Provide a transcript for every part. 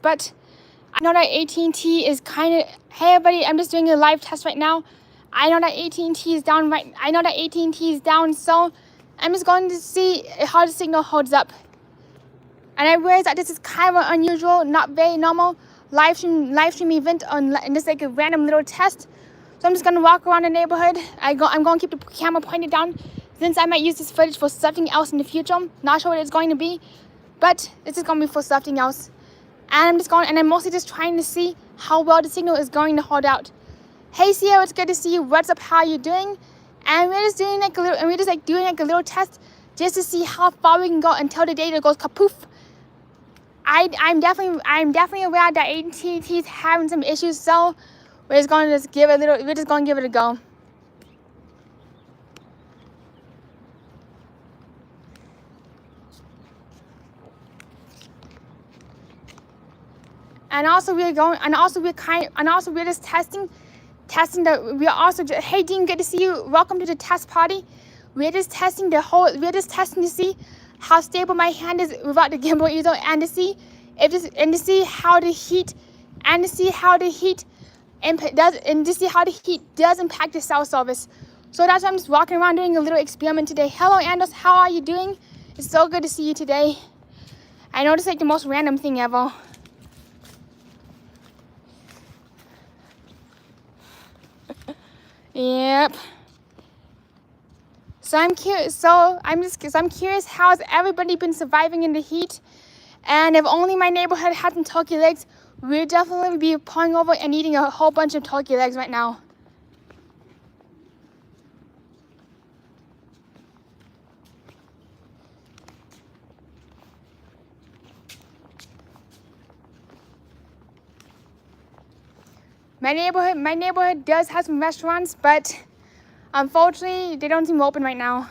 but I know that AT&T is kind of, hey everybody, I'm just doing a live test right now. I know that AT&T is down so I'm just going to see how the signal holds up. And I realize that this is kind of an unusual, not very normal live stream event and just like a random little test. So I'm just gonna walk around the neighborhood. I'm going to keep the camera pointed down since I might use this footage for something else in the future. Not sure what it's going to be, but this is going to be for something else. And I'm mostly just trying to see how well the signal is going to hold out. Hey Sierra, it's good to see you. What's up? How are you doing? And we're just doing like a little test just to see how far we can go until the data goes kapoof. I'm definitely aware that AT&T is having some issues, so we're just going to give it a go. And also we're just testing hey Dean, good to see you. Welcome to the test party. We're just testing to see how stable my hand is without the gimbal either, and to see how the heat does impact the cell service. So that's why I'm just walking around doing a little experiment today. Hello Anders, how are you doing? It's so good to see you today. I know this is like the most random thing ever. Yep. So I'm curious. I'm curious, how has everybody been surviving in the heat? And if only my neighborhood had some turkey legs, we'd definitely be pulling over and eating a whole bunch of turkey legs right now. My neighborhood does have some restaurants, but unfortunately, they don't seem open right now.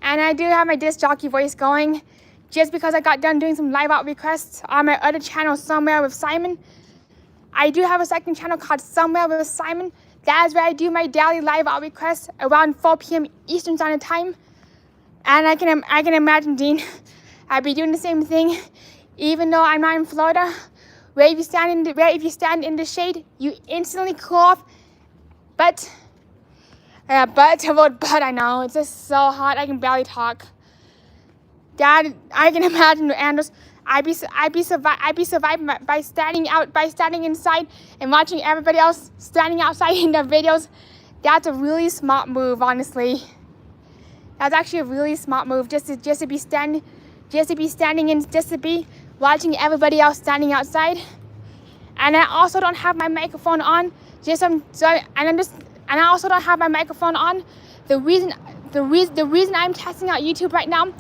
And I do have my disc jockey voice going, just because I got done doing some live out requests on my other channel, Somewhere with Simon. I do have a second channel called Somewhere with Simon. That is where I do my daily live out requests around 4 p.m. Eastern Standard Time. And I can imagine, Dean, I'd be doing the same thing, even though I'm not in Florida, where if you stand in the shade, you instantly cool off. But I know, it's just so hot, I can barely talk. Dad, I can imagine, Anders, I'd be surviving by standing inside and watching everybody else standing outside in their videos. That's a really smart move, honestly. That's actually a really smart move, just to be watching everybody else standing outside. And I also don't have my microphone on. I also don't have my microphone on. The reason I'm testing out YouTube right now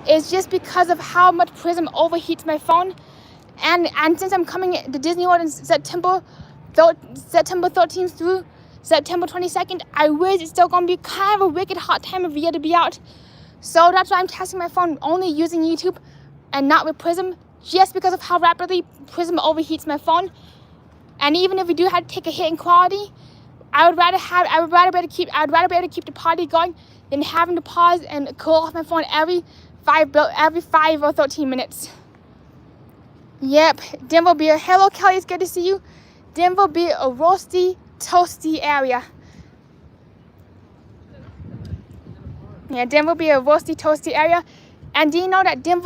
is just because of how much Prism overheats my phone. And since I'm coming to Disney World in September 13th through September 22nd, I realize it's still gonna be kind of a wicked hot time of year to be out. So that's why I'm testing my phone only using YouTube and not with Prism, just because of how rapidly Prism overheats my phone. And even if we do have to take a hit in quality, I would rather be able to keep the party going than having to pause and cool off my phone every 5 or 13 minutes. Yep, Denver beer. Hello Kelly, it's good to see you. Denver beer, a roasty, toasty area. Yeah, Denver beer, a roasty, toasty area. And do you know that 2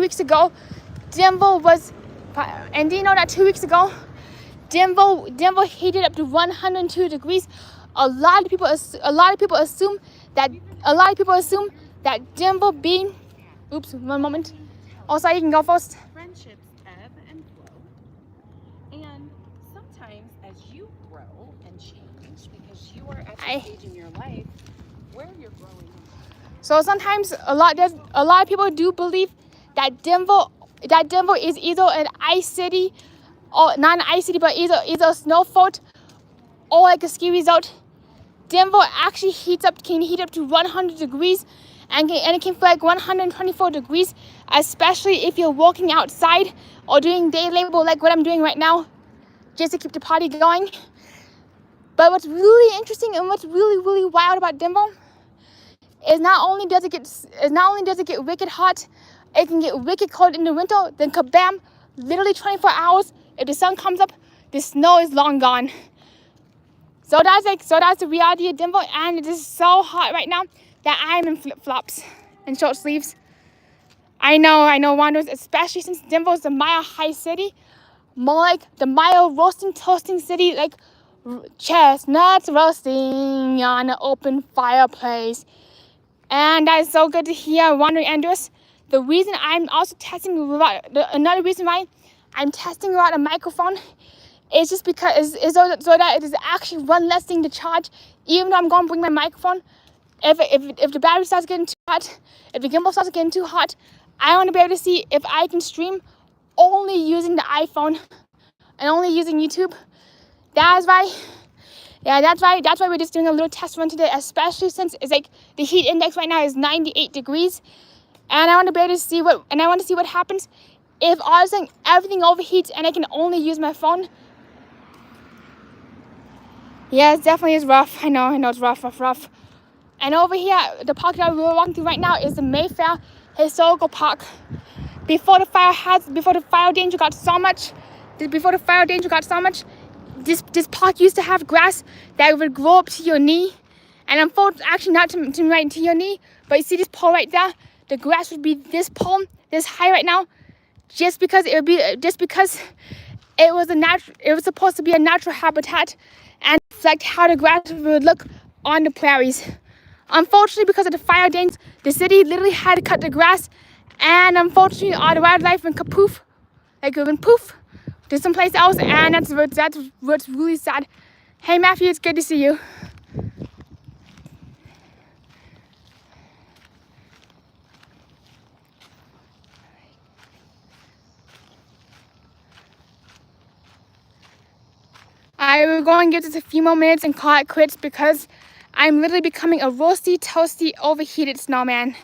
weeks ago, Denver heated up to 102 degrees. A lot of people assume that Denver being, oops, one moment. Also, you can go first. Friendships ebb and flow, and sometimes as you grow and change, because you are at the stage in your life where you're growing. So sometimes a lot of people do believe that Denver is either an ice city, or not an ice city, but either a snow fort or like a ski resort. Denver actually can heat up to 100 degrees, and it can feel like 124 degrees, especially if you're walking outside or doing day labor like what I'm doing right now, just to keep the party going. But what's really interesting and what's really, really wild about Denver is not only does it get wicked hot It can get wicked cold in the winter, then kabam, literally 24 hours. If the sun comes up, the snow is long gone. So that's the reality of Denver, and it is so hot right now that I'm in flip-flops and short sleeves. I know, wonders, especially since Denver is a mile high city, more like the mile roasting, toasting city, like chestnuts roasting on an open fireplace. And that is so good to hear, Wandering Andrews. The reason I'm also testing another reason why I'm testing out a microphone is just because is so that it is actually one less thing to charge. Even though I'm going to bring my microphone, if the battery starts getting too hot, if the gimbal starts getting too hot, I want to be able to see if I can stream only using the iPhone and only using YouTube. That's why we're just doing a little test run today, especially since it's like the heat index right now is 98 degrees. And I want to be able to see what happens if all of a sudden everything overheats and I can only use my phone. Yeah, it definitely is rough. I know it's rough. And over here, the park that we're walking through right now is the Mayfair Historical Park. Before the fire danger got so much, this park used to have grass that would grow up to your knee. And unfortunately, actually not to your knee, but you see this pole right there? The grass would be this high right now, just because it was supposed to be a natural habitat and reflect how the grass would look on the prairies. Unfortunately, because of the fire dangers, the city literally had to cut the grass, and unfortunately, all the wildlife went kapoof, to someplace else, and that's what's really sad. Hey Matthew, it's good to see you. I will go and give this a few more minutes and call it quits because I'm literally becoming a roasty, toasty, overheated snowman.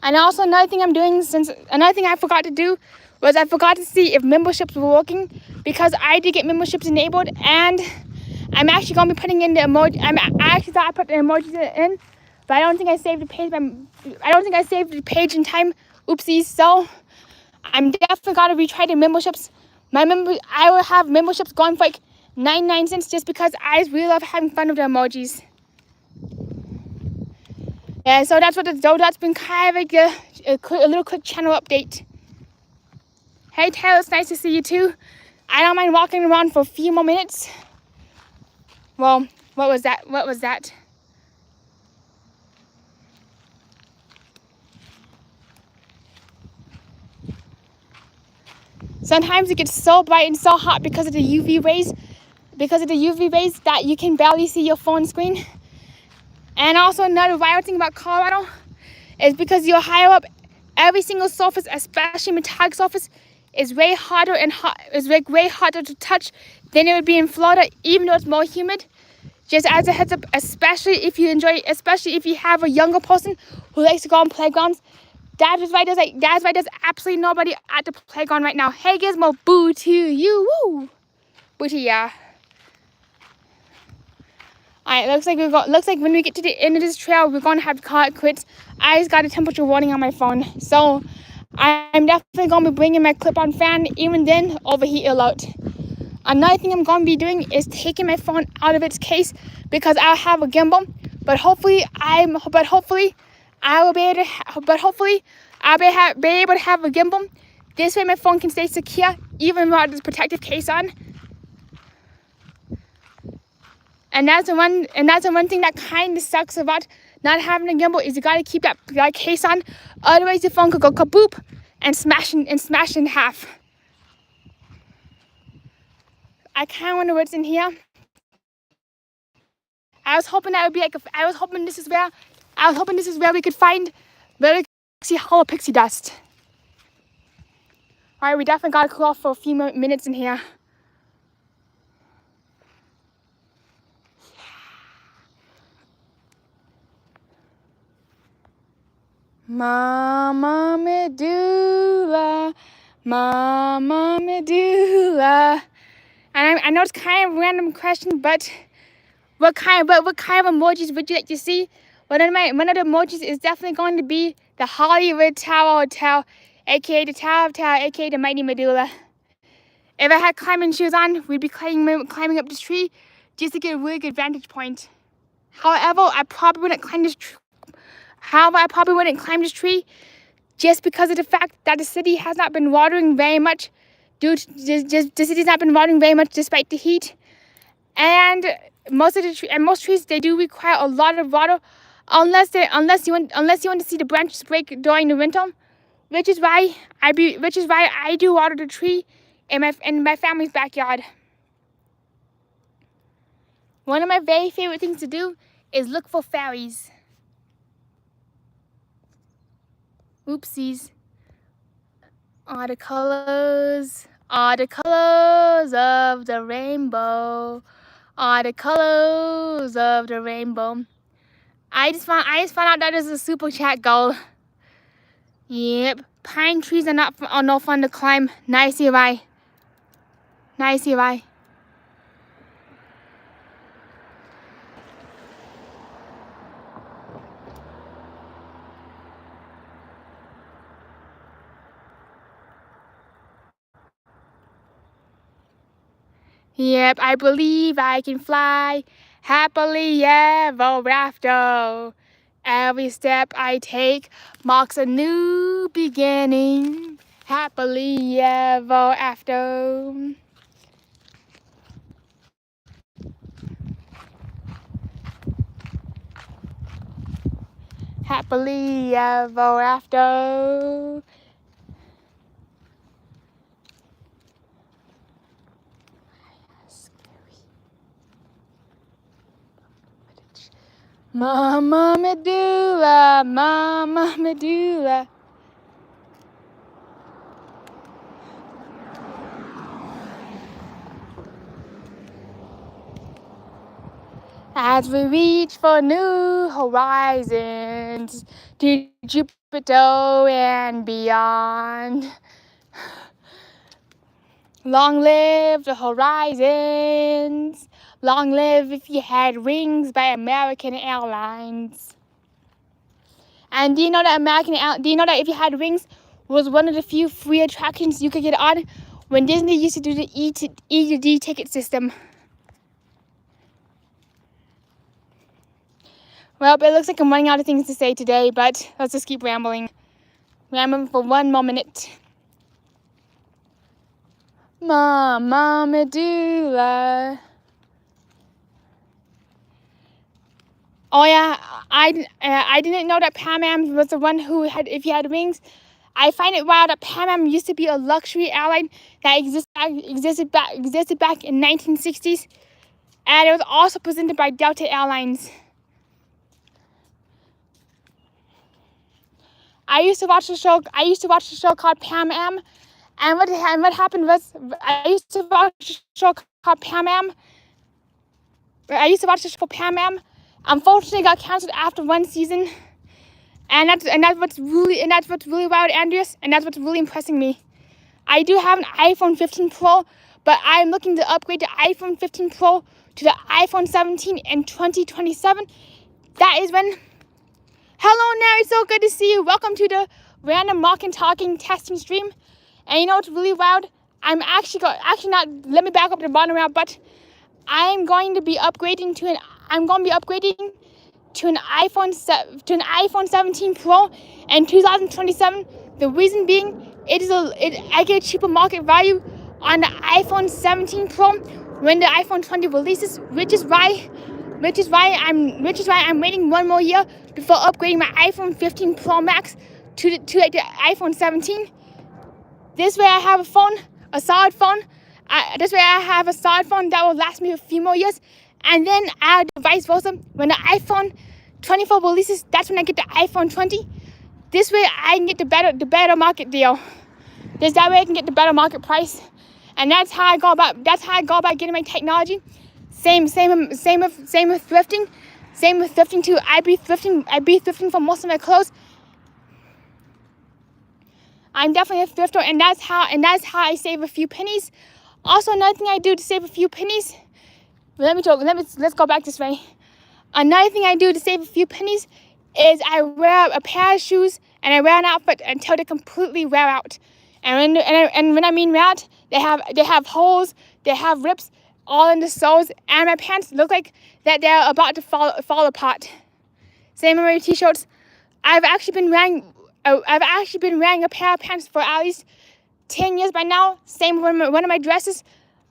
And also another thing I forgot to do was I forgot to see if memberships were working, because I did get memberships enabled, and I'm actually going to be putting in the emoji. I actually thought I put the emojis in, but I don't think I saved the page in time. Oopsies. So I'm definitely going to retry the memberships. I will have memberships going for like 99 cents just because I really love having fun with the emojis. Yeah, so that's been kind of like a little quick channel update. Hey Taylor, it's nice to see you too. I don't mind walking around for a few more minutes. Well, what was that? Sometimes it gets so bright and so hot because of the UV rays that you can barely see your phone screen. And also another wild thing about Colorado is because you're higher up, every single surface, especially metallic surface, is way harder to touch than it would be in Florida, even though it's more humid. Just as a heads up, especially if you have a younger person who likes to go on playgrounds. That's why there's absolutely nobody at the playground right now. Hey Gizmo, boo to you, woo, boo to ya. Alright, looks like when we get to the end of this trail, we're gonna have to call it quits. I just got a temperature warning on my phone, so I'm definitely gonna be bringing my clip-on fan. Even then, overheat alert. Another thing I'm gonna be doing is taking my phone out of its case because I'll have a gimbal. But hopefully I'll be able to have a gimbal. This way my phone can stay secure even without this protective case on. And that's the one thing that kind of sucks about not having a gimbal is you gotta keep that case on. Otherwise your phone could go kaboop and smash in half. I kind of wonder what's in here. I was hoping this is where we could find hollow pixie dust. All right, we definitely gotta cool off for a few minutes in here. Mama Medulla, Mama Medulla. And I know it's kind of a random question, but what kind of emojis would you like to see? One of the emojis is definitely going to be the Hollywood Tower Hotel, aka the Tower of Terror, aka the Mighty Medulla. If I had climbing shoes on, we'd be climbing up this tree just to get a really good vantage point. However, I probably wouldn't climb this tree just because of the fact that the city has not been watering very much the city's not been watering very much despite the heat. And most trees, they do require a lot of water unless you want to see the branches break during the winter, which is why I do water the tree in my family's backyard. One of my very favorite things to do is look for fairies. Oopsies. Are the colors of the rainbow. Are the colors of the rainbow. I just found out that is a super chat goal. Yep. Pine trees are no fun to climb. Nice here, bye. Nice here, bye. Yep, I believe I can fly happily ever after. Every step I take marks a new beginning. Happily ever after. Happily ever after. Mama Medulla, Mama Medulla. As we reach for new horizons to Jupiter and beyond. Long live the horizons. Long live if you had wings by American Airlines. And do you know that if you had wings was one of the few free attractions you could get on when Disney used to do the E to D ticket system? Well, it looks like I'm running out of things to say today, but let's just keep rambling. Rambling for one more minute. Mama Medulla. Oh yeah, I didn't know that Pan Am was the one who had, if you had wings. I find it wild that Pan Am used to be a luxury airline that existed back in 1960s, and it was also presented by Delta Airlines. I used to watch the show called Pan Am, and what happened was I used to watch the show called Pan Am. Unfortunately, got canceled after one season, and that's what's really wild, Andreas, and that's what's really impressing me. I do have an iPhone 15 Pro, but I'm looking to upgrade the iPhone 15 Pro to the iPhone 17 in 2027. That is when. Hello, Nary, so good to see you. Welcome to the random mock and talking testing stream. And you know what's really wild? I'm actually not. Let me back up the bottom route, but I'm going to be upgrading to an iPhone 17 Pro in 2027. The reason being, I get a cheaper market value on the iPhone 17 Pro when the iPhone 20 releases, which is why I'm waiting one more year before upgrading my iPhone 15 Pro Max to the iPhone 17. This way I have a solid phone that will last me a few more years. And then vice versa, when the iPhone 24 releases, that's when I get the iPhone 20. This way I can get the better market deal. That way I can get the better market price. And that's how I go about getting my technology. Same with thrifting. Same with thrifting too. I be thrifting for most of my clothes. I'm definitely a thrifter, and that's how I save a few pennies. Also, another thing I do to save a few pennies. Let's go back this way. Another thing I do to save a few pennies is I wear a pair of shoes and I wear an outfit until they completely wear out. And when I mean wear out, they have holes, they have rips all in the soles, and my pants look like that they're about to fall apart. Same with my t-shirts. I've actually been wearing a pair of pants for at least 10 years by now. Same with one of my dresses.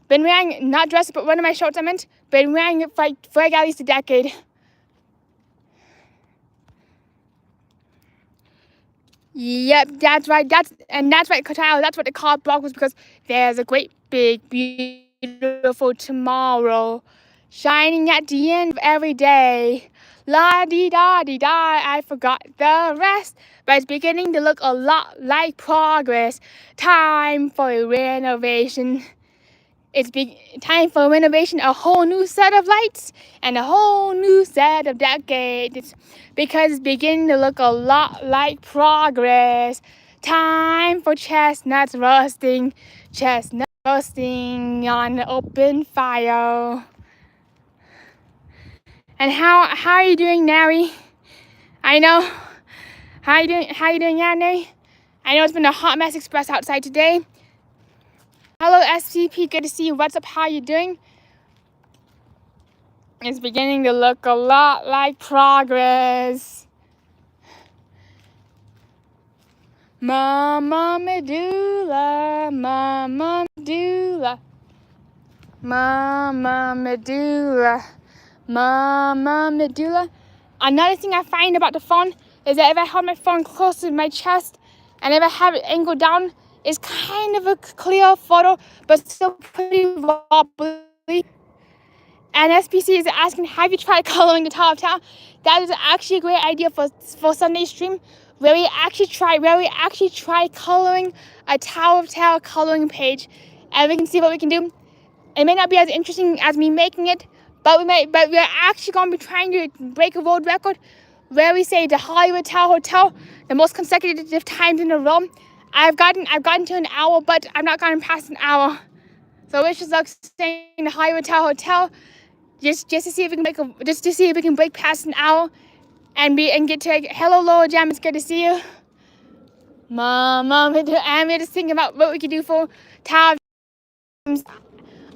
Been wearing, not dresses, but one of my shorts been wearing it for like at least a decade. Yep, that's right. That's right, Kyle. That's what they call bloggers, because there's a great, big, beautiful tomorrow shining at the end of every day. La-dee-da-dee-da, I forgot the rest, but it's beginning to look a lot like progress. Time for renovation. It's time for renovation, a whole new set of lights and a whole new set of decades, because it's beginning to look a lot like progress. Time for chestnuts roasting on an open fire. And how are you doing, Nary? I know. How you doing, Nary? I know it's been a hot mess express outside today. Hello, SCP. Good to see you. What's up? How you doing? It's beginning to look a lot like progress. Mama Medulla, Mama Medulla, Mama Medulla, Mama Medulla. Another thing I find about the phone is that if I hold my phone close to my chest and if I have it angled down, it's kind of a clear photo, but still pretty wobbly. And SPC is asking, have you tried coloring the Tower of Terror? That is actually a great idea for Sunday's stream, where we actually try coloring a Tower of Terror coloring page, and we can see what we can do. It may not be as interesting as me making it, but we're actually going to be trying to break a world record, where we say the Hollywood Tower Hotel the most consecutive times in a row. I've gotten to an hour, but I've not gotten past an hour. So wish us luck saying the Hollywood Tower Hotel, just to see if we can break past an hour and get to hello Lower Jam. It's good to see you. Mom, and we're just thinking about what we could do for Tower.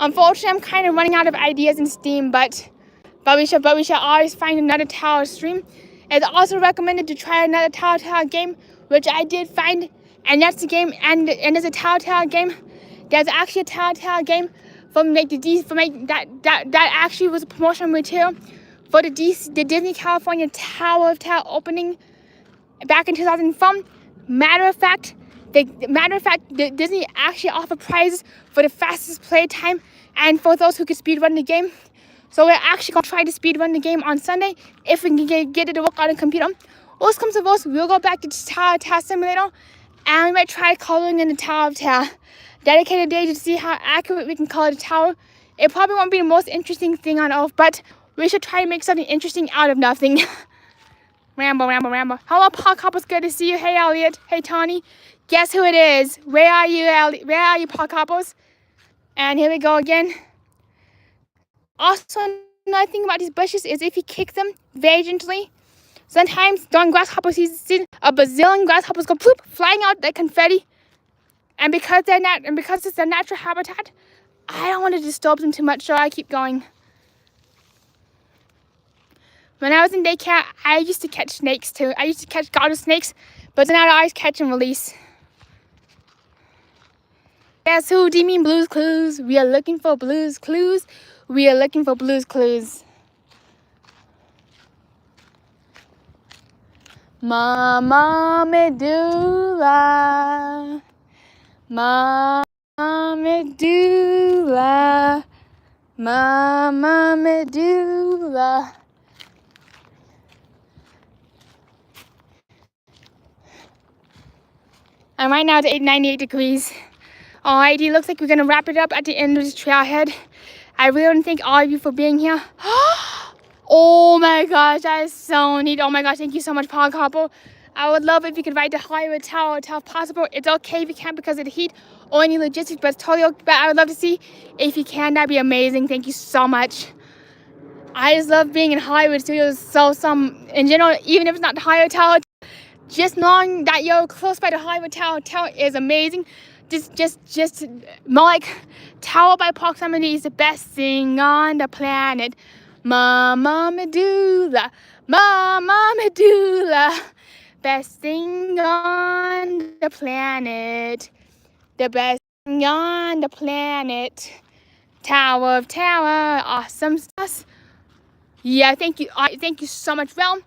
Unfortunately, I'm kind of running out of ideas in Steam, but we shall always find another Tower stream. It's also recommended to try another Tower game, which I did find, and that's the game. And there's a Tower game. There's actually a Tower game from like that actually was a promotional material for the Disney California Tower of Terror opening back in 2004. Matter of fact, Disney actually offered prizes for the fastest play time and for those who could speedrun the game. So we're actually going to try to speedrun the game on Sunday if we can get it to work on a computer. Worst comes to worst, we'll go back to Tower Simulator and we might try coloring in the Tower of Terror. Dedicated day to see how accurate we can color the tower. It probably won't be the most interesting thing on earth, but we should try to make something interesting out of nothing. Rambo. Hello, Park Hoppers. Good to see you. Hey, Elliot. Hey, Tony. Guess who it is? Where are you, Elliot? Where are you, Park Hoppers? And here we go again. Also, another thing about these bushes is if you kick them very gently, sometimes during grasshopper season, a bazillion grasshoppers go poof, flying out like confetti. And because it's their natural habitat, I don't want to disturb them too much, so I keep going. When I was in daycare, I used to catch snakes too. I used to catch garter snakes, but then I'd always catch and release. Guess who? Do you mean Blue's Clues? We are looking for Blue's Clues. We are looking for Blue's Clues. Mama Medulla. Mama Medulla. Mama Medulla. And right now it's 98 degrees. Alrighty, looks like we're gonna wrap it up at the end of this trailhead. I really want to thank all of you for being here. Oh my gosh, that is so neat. Oh my gosh, thank you so much, Park Hopper. I would love if you could ride the Hollywood Tower if possible. It's okay if you can't because of the heat or any logistics, but it's totally okay. But I would love to see if you can. That'd be amazing. Thank you so much. I just love being in Hollywood studios. So in general, even if it's not the Hollywood Tower, just knowing that you're close by the Hollywood Tower is amazing. Just more like Tower by proximity is the best thing on the planet. Mama Medulla, Mama Medulla, best thing on the planet. The best thing on the planet. Tower of Terror, awesome stuff. Yeah, thank you so much, Realm.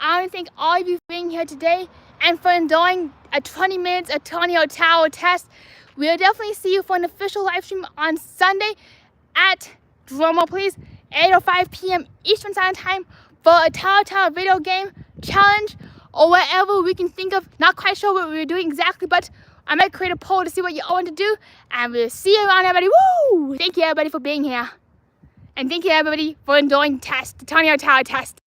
I want to thank all of you for being here today and for enjoying a 20 minutes Antonio Tower test. We'll definitely see you for an official live stream on Sunday at, drumroll please, 8:05 p.m. Eastern Standard Time for a Tower video game challenge or whatever we can think of. Not quite sure what we're doing exactly, but I might create a poll to see what you all want to do. And we'll see you around, everybody. Woo! Thank you, everybody, for being here. And thank you, everybody, for enjoying the Antonio Tower test.